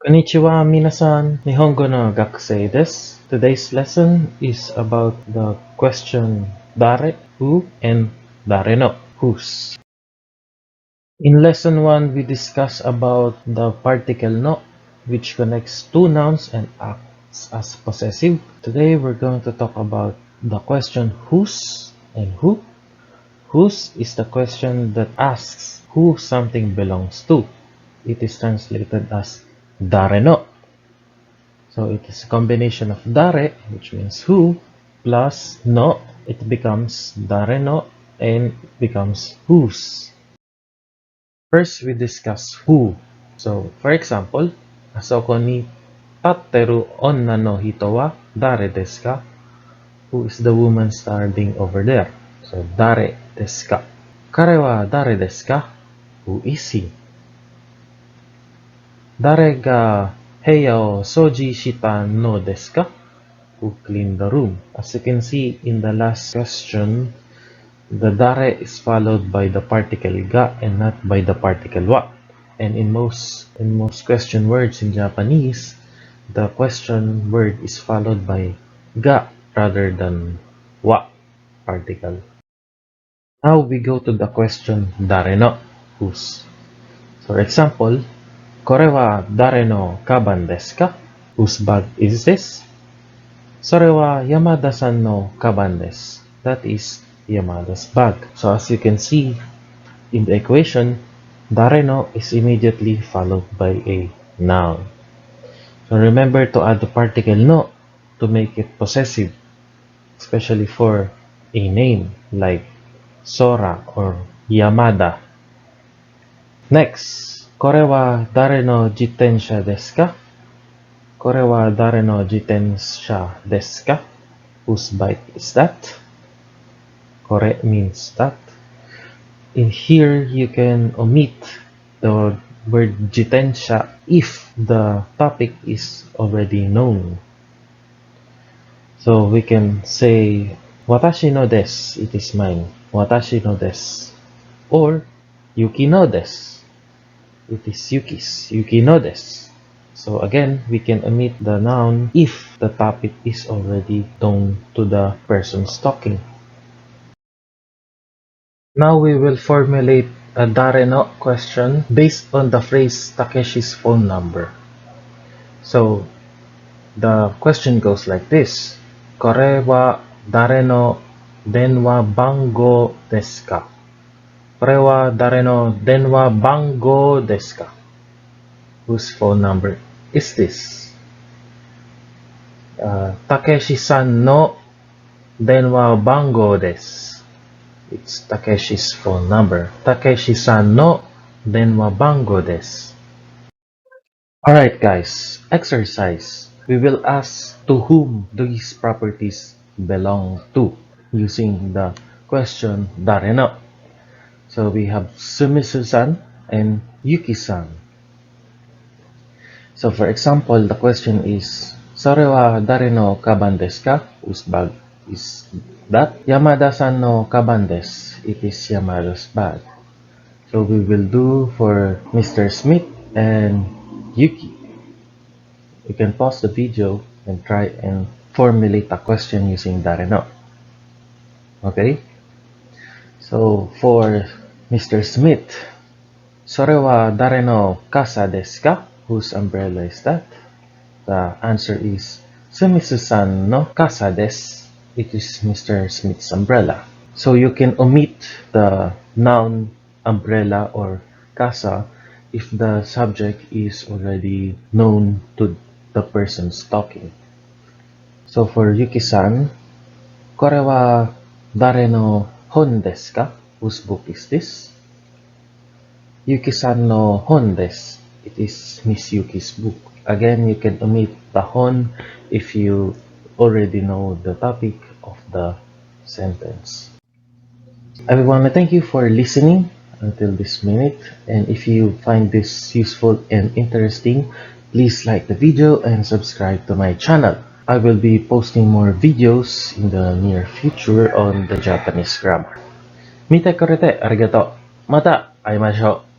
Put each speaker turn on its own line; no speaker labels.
Konnichiwa minasan, Nihongo no gakusei desu. Today's lesson is about the question dare, who, and dare no, whose. In lesson 1, we discussed about the particle no, which connects two nouns and acts as possessive. Today, we're going to talk about the question whose and who. Whose is the question that asks who something belongs to. It is translated as dare no. So it is a combination of dare, which means who, plus no, it becomes dare no, and it becomes whose. First, we discuss who. So, for example, asoko ni tatteru onna no hito wa dare desu ka? Who is the woman standing over there? So, dare desu ka? Kare wa dare desu ka? Who is he? Dare ga heya o soji shita no desu ka? Who cleaned the room? As you can see in the last question, the dare is followed by the particle ga and not by the particle wa. And in most question words in Japanese, the question word is followed by ga rather than wa particle. Now we go to the question dare no, whose. For example, kore wa dare no kaban desu ka? Whose bag is this? それは山田さんのカバンです. That is Yamada's bag. So as you can see in the equation, dare no is immediately followed by a noun. So remember to add the particle no to make it possessive, especially for a name like Sora or Yamada. Next, これは誰の自転車ですか? これは誰の自転車ですか? Whose bike is that? Kore means that. In here, you can omit the word jitensha if the topic is already known. So we can say, watashi no desu, it is mine. Watashi no desu. Or, yuki no desu, it is Yuki's. Yuki no desu. So again, we can omit the noun if the topic is already known to the person talking. Now we will formulate a dare no question based on the phrase Takeshi's phone number. So the question goes like this. Kore wa dare no denwa bango desu ka? Kore wa dare no denwa bango desu ka? Whose phone number is this? Takeshi-san no denwa bango desu. It's Takeshi's phone number. Takeshi-san no denwa bango desu. Alright guys, exercise. We will ask to whom these properties belong to using the question dare no. So we have Sumisu-san and Yuki-san. So for example, the question is, それは誰のカバンですか? Whose bag is that? Yamada-san no kaban desu. It is Yamada's bag. So we will do for Mr. Smith and Yuki. You can pause the video and try and formulate a question using dare no. Okay? So for Mr. Smith, それは誰の傘ですか? Whose umbrella is that? The answer is Sumisu-san no kasa desu. It is Mr. Smith's umbrella. So you can omit the noun umbrella or kasa if the subject is already known to the person talking. So for Yuki-san, これは誰の本ですか? Whose book is this? Yuki-san no hon desu. It is Miss Yuki's book. Again, you can omit the hon if you already know the topic of the sentence. I want to thank you for listening until this minute. And if you find this useful and interesting, please like the video and subscribe to my channel. I will be posting more videos in the near future on the Japanese grammar. Mite kurete arigato. Mata aimashou.